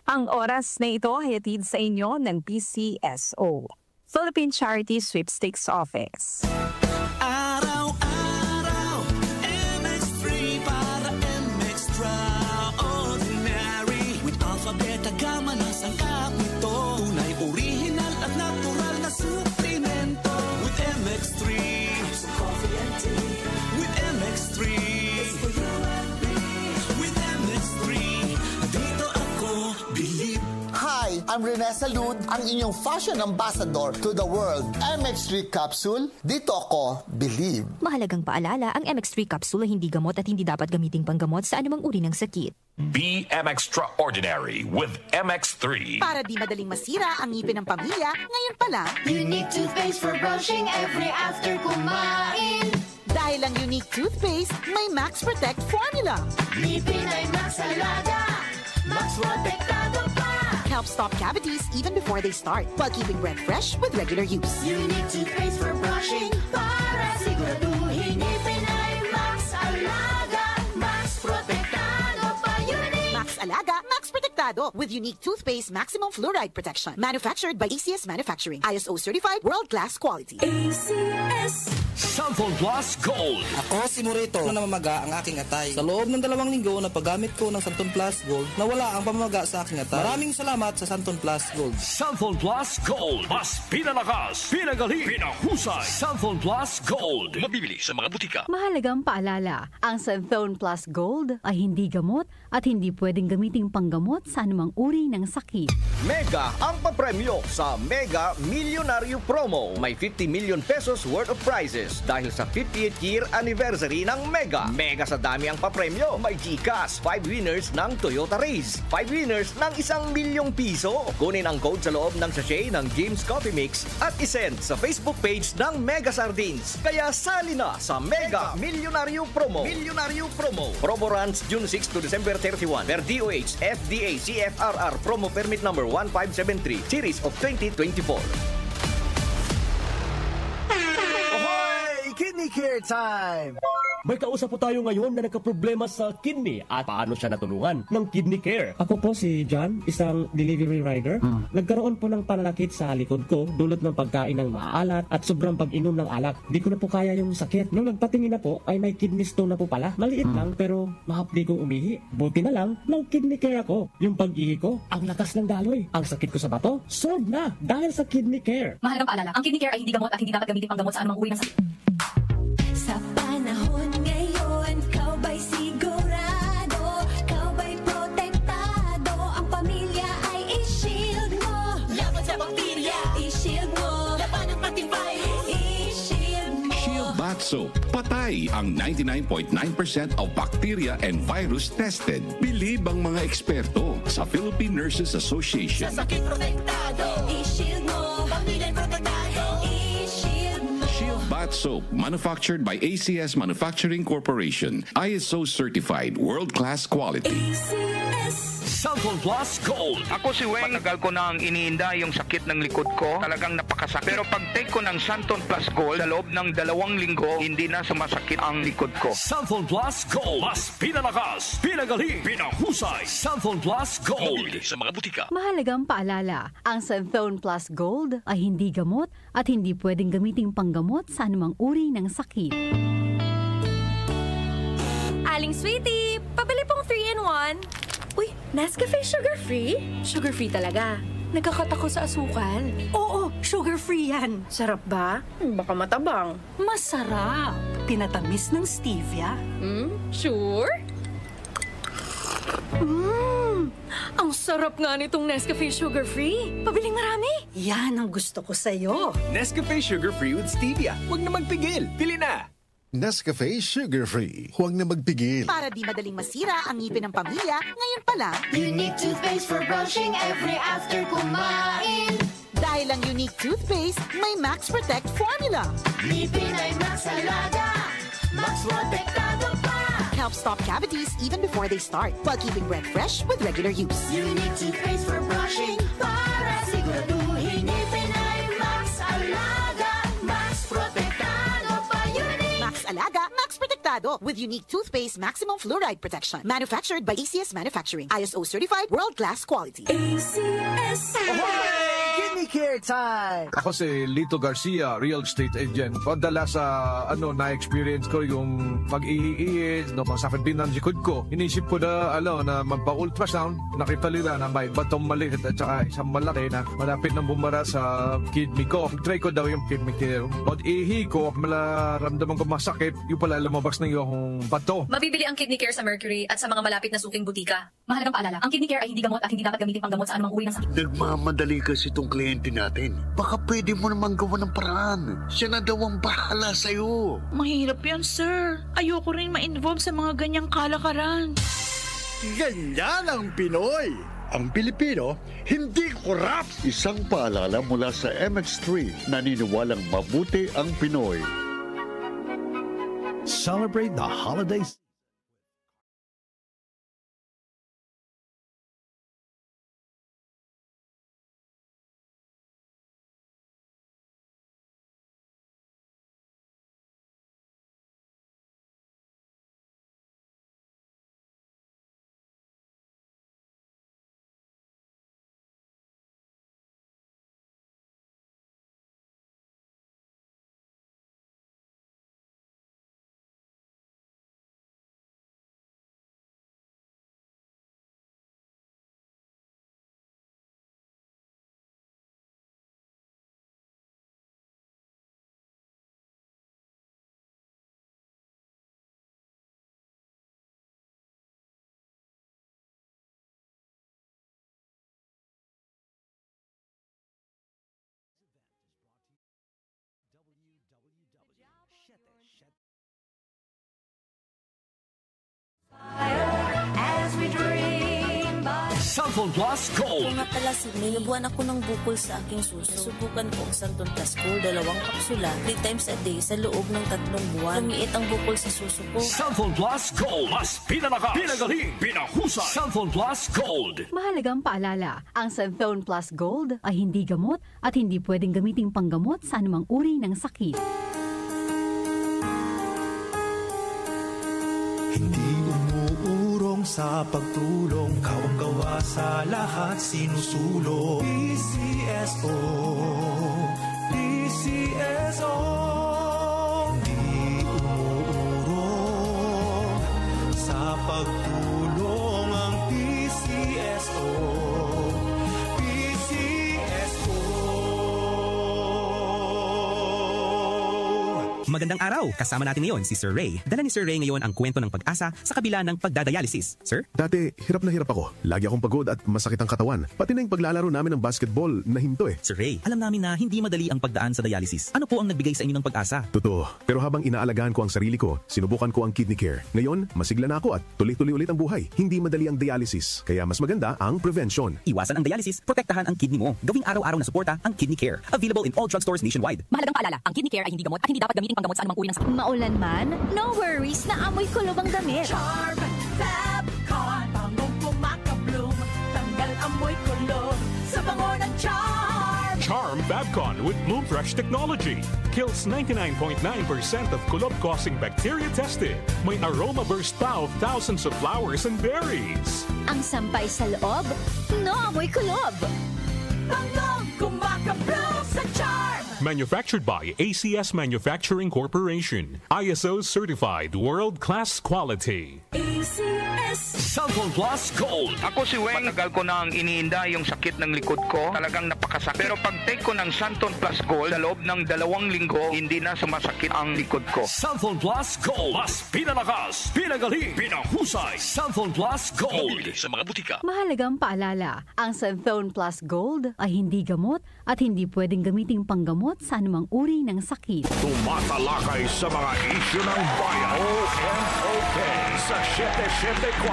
Ang oras na ito ay hatid sa inyo ng PCSO, Philippine Charity Sweepstakes Office. Araw-araw, MX3 para MX-Traordinary. With Alpha, Beta, Gamma na sangkap nito. Tunay, original at natural na suplemento. With MX3, coffee and tea. With MX3, it's for you and me. With MX3, dito ako believe. Hi, I'm Rene Salud, ang inyong fashion ambassador to the world. MX3 capsule, dito ako believe. Mahalagang paalala, ang MX3 capsule ay hindi gamot at hindi dapat gamiting panggamot sa anumang uri ng sakit. Be MX-Traordinary with MX3. Para di madaling masira ang ngipin ng pamilya, ngayon pa lang, Unique toothpaste for brushing every after kumain. dahil ang unique toothpaste, may Max Protect formula. Ngipin ay Max Alaga, Max Protektado pa. Helps stop cavities even before they start, while keeping breath fresh with regular use. Unique toothpaste for brushing para siguraduhin ngipin ay Max Alaga, Max Protektado pa. Unique Max Alaga, Max Protectado with unique toothpaste maximum fluoride protection. Manufactured by ACS Manufacturing. ISO certified world-class quality. ACS. Santon Plus Gold. Ako si Morito na namamaga ang aking atay. Sa loob ng 2 linggo na paggamit ko ng Santon Plus Gold, nawala ang pamamaga sa aking atay. Maraming salamat sa Santon Plus Gold. Santon Plus Gold. Mas pinalakas, pinagaling, pinahusay. Santon Plus Gold. Mabibili sa mga butika. Mahalagang paalala, ang Santhone Plus Gold ay hindi gamot at hindi pwedeng gamiting panggamot sa anumang uri ng sakit. Mega ang papremyo sa Mega Millionario Promo. May 50 million pesos worth of prizes dahil sa 58th year anniversary ng Mega. Mega sa dami ang papremyo. May GCash, 5 winners ng Toyota Race, 5 winners ng 1 milyong piso. Kunin ang code sa loob ng sachet ng James Coffee Mix at isend sa Facebook page ng Mega Sardines. Kaya sali na sa Mega Millionario Promo. Millionario Promo. Promo runs June 6 to December 31. Per DOH, FDA, CFRR Promo Permit number 1573, Series of 2024. Kidney Care Time! May kausap po tayo ngayon na nagkaproblema sa kidney at paano siya natulungan ng Kidney Care. Ako po si John, isang delivery rider. Nagkaroon po ng pananakit sa likod ko dulot ng pagkain ng maalat at sobrang pag-inom ng alak. Di ko na po kaya yung sakit. Nung nagpatingin na po ay may kidney stone na po pala. Maliit lang pero mahapdi kong umihi. Buti na lang, nag-Kidney Care ako. Yung pag-ihi ko, ang lakas ng daloy. Ang sakit ko sa bato, solved na dahil sa Kidney Care. Mahalagang paalala, ang Kidney Care ay hindi gamot at hindi dapat gamitin panggamot sa anumang uri ng sakit. Sa panahon ngayon, kau ba'y sigurado? Kau ba'y protektado? Ang pamilya ay i-shield mo. Laban sa bakterya, i-shield mo. Laban ng pating virus, i-shield mo. Shield Bath Soap. Patay ang 99.9% of bacteria and virus tested. Believe ang mga eksperto sa Philippine Nurses Association. Sa sakit protektado, i-shield mo. Pamilya protektado, i-shield mo. Shield Bath Soap, manufactured by ACS Manufacturing Corporation. ISO certified, world-class quality. Santon Plus Gold. Ako si Weng. Matagal ko nang iniinda yung sakit ng likod ko. Talagang napakasakit. Pero pag take ko ng Santon Plus Gold, sa loob ng 2 linggo, hindi na sumasakit ang likod ko. Santon Plus Gold. Mas pinalakas, pinagaling, pinahusay. Santon Plus Gold. Mabibili sa mga butika. Mahalagang paalala, ang Santhone Plus Gold ay hindi gamot at hindi pwedeng gamiting panggamot sa anumang uri ng sakit. Aling Sweetie, pabili pong 3-in-1. Uy, Nescafe sugar-free? Sugar-free talaga. Nagkakat ako sa asukal. Oo, sugar-free yan. Sarap ba? Baka matabang. Masarap. Tinatamis ng stevia. Sure? Ang sarap nga nitong Nescafe sugar-free. Pabiling marami. Yan ang gusto ko sa'yo. Nescafe sugar-free with stevia. Huwag na magpigil. Pili na! Nescafe Sugar-Free. Huwag na magpigil. Para di madaling masira ang ngipin ng pamilya, ngayon pa lang, Unique toothpaste for brushing every after kumain. dahil ang unique toothpaste, may Max Protect formula. Ngipin ay Max Alaga, Max Protektado pa. Helps stop cavities even before they start, while keeping breath fresh with regular use. Unique toothpaste for brushing para siguraduhin ngipin ay Max Alaga, Max Protektado pa. Unique Max Alaga, Max Protektado. Protektado with unique toothpaste maximum fluoride protection. Manufactured by ACS Manufacturing. ISO certified world-class quality. ACS. Kidney Care time! Ako si Lito Garcia, real estate agent. Padala sa na-experience ko yung pag-iiis, masakit din ang likod ko. Inisip ko na magpa-ultrasound. Nakita nila na may batong maliit at saka isang malaki na malapit na bumara sa kidney ko. Try ko daw yung Kidney Care. Pag-ihi ko, malaramdaman ko masakit, yung pala lumabas na yung bato. Mabibili ang Kidney Care sa Mercury at sa mga malapit na suking butika. Mahalagang paalala, ang Kidney Care ay hindi gamot at hindi dapat gamitin panggamot sa anumang uri ng sakit. Nagmamadali kasi itong kliyente natin. Baka pwede mo namang gawa ng paraan. Siya na daw ang bahala sa'yo. Mahirap yan, sir. Ayoko rin ma-involve sa mga ganyang kalakaran. Ganyan ang Pinoy. Ang Pilipino, hindi korap. Isang paalala mula sa MX3, naniniwalang mabuti ang Pinoy. Celebrate the holidays. Santon Plus Gold. Kung nga pala, Sidney, nabuhan ako ng bukol sa aking suso. Subukan ko ang Santon Plus Gold, 2 kapsula, 3 times a day sa loob ng 3 buwan. Lumiit ang bukol sa suso ko. Santon Plus Gold. Mas pinalakas, pinagaling, pinahusay. Santon Plus Gold. Mahalagang paalala, ang Santon Plus Gold ay hindi gamot at hindi pwedeng gamiting panggamot sa anumang uri ng sakit. Hindi umuurong sa pagtulong, ikaw ang gawa sa lahat sinusulong. PCSO, PCSO. Hindi umuurong sa pagtulong ang PCSO. Magandang araw! Kasama natin ngayon si Sir Ray. Dala ni Sir Ray ngayon ang kwento ng pag-asa sa kabila ng pagdadialysis. Sir? Dati, hirap na hirap ako. Lagi akong pagod at masakit ang katawan. Pati na yung paglalaro namin ng basketball na hinto eh. Sir Ray, alam namin na hindi madali ang pagdaan sa dialysis. Ano po ang nagbigay sa inyo ng pag-asa? Totoo. Pero habang inaalagaan ko ang sarili ko, sinubukan ko ang Kidney Care. Ngayon, masigla na ako at tuloy-tuloy ulit ang buhay. Hindi madali ang dialysis. Kaya mas maganda ang prevention. Iwasan ang dialysis, protektahan ang kidney mo. Gawing araw-araw na suporta ang Kidney Care. Available in all drugstores nationwide. Mahalagang paalala, ang Kidney Care ay hindi gamot at hindi dapat gamitin panggamot sa anumang uri ng sakit. Maulan man, no worries na amoy kulob ang damit. Charm Fabcon, bangong kumakabloom, tanggal amoy kulob sa bango ng Charm. Charm Fabcon with Bloom Fresh technology kills 99.9% of kulob-causing bacteria tested. May aroma burst pa of thousands of flowers and berries. Ang sampay sa loob, no amoy kulob. Bangong kumakabloom sa Charm. Manufactured by ACS Manufacturing Corporation. ISO certified world-class quality. ACS Santon Plus Gold. Ako si Weng. Matagal ko na ang iniinda yung sakit ng likod ko. Talagang napakasakit. Pero pag take ko ng Santon Plus Gold, sa loob ng 2 linggo, hindi na sumasakit ang likod ko. Santon Plus Gold. Mas pinalakas, pinagaling, pinahusay. Santon Plus Gold. Mabibili sa mga butika. Mahalagang paalala, ang Santon Plus Gold ay hindi gamot at hindi pwedeng gamiting panggamot sa anumang uri ng sakit. Tumatalakay sa mga isyu ng bayan. OMOK sa 774.